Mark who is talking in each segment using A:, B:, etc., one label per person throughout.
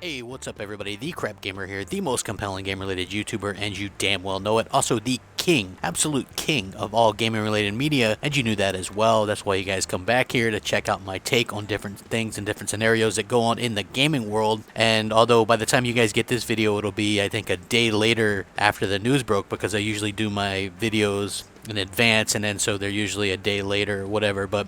A: Hey, what's up everybody? The Crap Gamer here, the most compelling game-related YouTuber, and you damn well know it. Also the king, absolute king of all gaming-related media, and you knew that as well. That's why you guys come back here to check out my take on different things and different scenarios that go on in the gaming world. And although by the time you guys get this video, it'll be, I think, a day later after the news broke, because I usually do my videos in advance, and then so they're usually a day later or whatever. But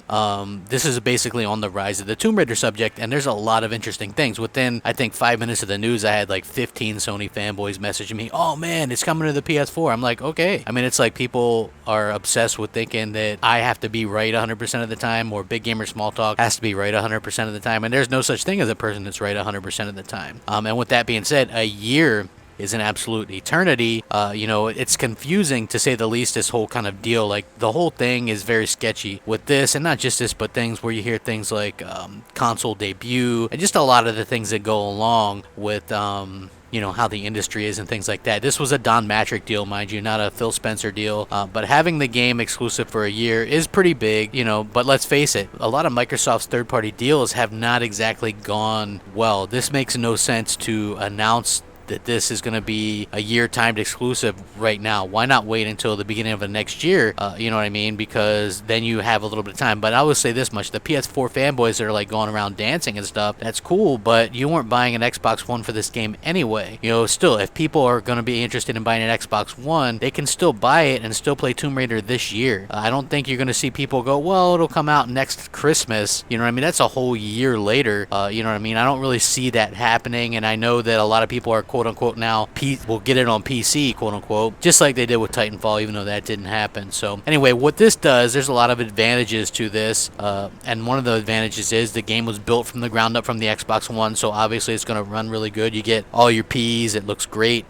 A: this is basically on the rise of the Tomb Raider subject, and there's a lot of interesting things. Within, I think, 5 minutes of the news, I had like 15 Sony fanboys messaging me, "Oh man, it's coming to the PS4." I'm like, okay. I mean, it's like people are obsessed with thinking that I have to be right 100% of the time, or Big Gamer Small Talk has to be right 100% of the time, and there's no such thing as a person that's right 100% of the time. And with that being said, a year is an absolute eternity. You know, it's confusing to say the least, this whole kind of deal. Like, the whole thing is very sketchy with this, and not just this, but things where you hear things like console debut, and just a lot of the things that go along with you know, how the industry is and things like that. This was a Don Matrick deal, mind you, not a Phil Spencer deal. But having the game exclusive for a year is pretty big, you know. But let's face it, a lot of Microsoft's third-party deals have not exactly gone well. This makes no sense to announce that this is going to be a year timed exclusive right now. Why not wait until the beginning of the next year? You know what I mean? Because then you have a little bit of time. But I would say this much: the PS4 fanboys that are like going around dancing and stuff, that's cool, but you weren't buying an Xbox One for this game anyway. You know, still, if people are going to be interested in buying an Xbox One, they can still buy it and still play Tomb Raider this year. I don't think you're going to see people go, well, it'll come out next Christmas. You know what I mean? That's a whole year later. You know what I mean? I don't really see that happening, and I know that a lot of people are quote-unquote now will get it on PC, quote-unquote, just like they did with Titanfall, even though that didn't happen. So anyway, what this does, there's a lot of advantages to this, and one of the advantages is the game was built from the ground up from the Xbox One, so obviously it's going to run really good. You get all your Ps, it looks great.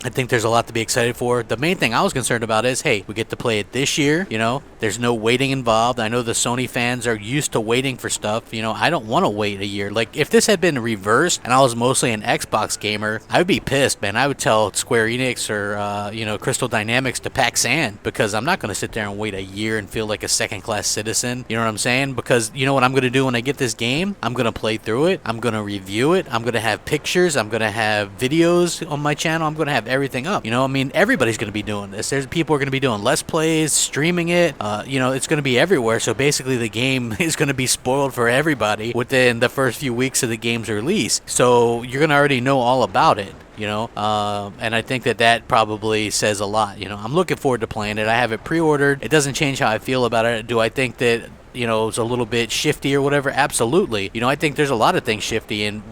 A: I think there's a lot to be excited for. The main thing I was concerned about is, hey, we get to play it this year, you know, there's no waiting involved. I know the Sony fans are used to waiting for stuff, you know. I don't want to wait a year. Like, if this had been reversed and I was mostly an Xbox gamer, I would be pissed, man. I would tell Square Enix or, you know, Crystal Dynamics to pack sand, because I'm not going to sit there and wait a year and feel like a second-class citizen, you know what I'm saying? Because you know what I'm going to do when I get this game? I'm going to play through it, I'm going to review it, I'm going to have pictures, I'm going to have videos on my channel, I'm going to have everything up. You know, I mean, everybody's going to be doing this. There's people are going to be doing Let's Plays, streaming it. You know, it's going to be everywhere. So basically, the game is going to be spoiled for everybody within the first few weeks of the game's release. So you're going to already know all about it. You know, and I think that probably says a lot. You know, I'm looking forward to playing it. I have it pre-ordered. It doesn't change how I feel about it. Do I think that, you know, it's a little bit shifty or whatever? Absolutely. You know, I think there's a lot of things shifty, and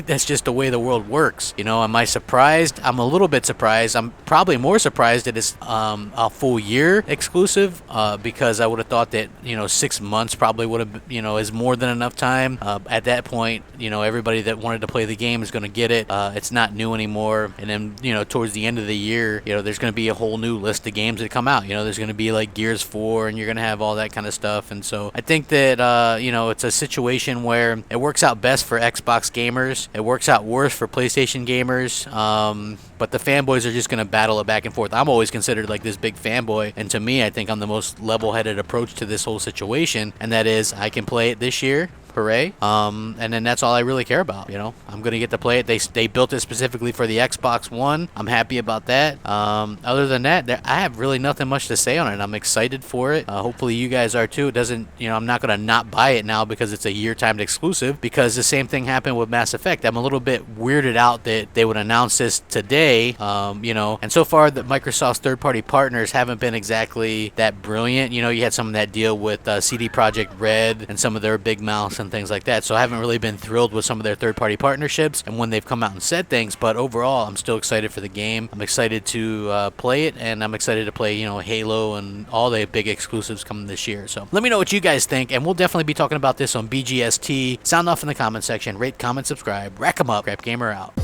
A: that's just the way the world works. You know, am I surprised? I'm a little bit surprised. I'm probably more surprised that it's a full year exclusive, because I would have thought that, you know, 6 months probably would have, you know, is more than enough time. At that point, you know, everybody that wanted to play the game is going to get it. It's not new anymore. And then, you know, towards the end of the year, you know, there's going to be a whole new list of games that come out. You know, there's going to be like Gears 4, and you're going to have all that kind of stuff. And so I think that, you know, it's a situation where it works out best for Xbox gamers. It works out worse for PlayStation gamers. But the fanboys are just going to battle it back and forth. I'm always considered like this big fanboy, and to me, I think I'm the most level-headed approach to this whole situation, and that is, I can play it this year. Hooray. And then that's all I really care about. You know, I'm going to get to play it. They built it specifically for the Xbox One. I'm happy about that. Other than that, I have really nothing much to say on it. I'm excited for it. Hopefully you guys are too. It doesn't, you know, I'm not going to not buy it now because it's a year timed exclusive, because the same thing happened with Mass Effect. I'm a little bit weirded out that they would announce this today, you know, and so far the Microsoft's third-party partners haven't been exactly that brilliant. You know, you had some of that deal with CD Projekt Red and some of their big mouths and things like that. So I haven't really been thrilled with some of their third-party partnerships and when they've come out and said things, but overall I'm still excited for the game. I'm excited to play it, and I'm excited to play, you know, Halo and all the big exclusives coming this year. So let me know what you guys think, and we'll definitely be talking about this on BGST. Sound off in the comment section. Rate, comment, subscribe. Rack 'em up. Crap Gamer out.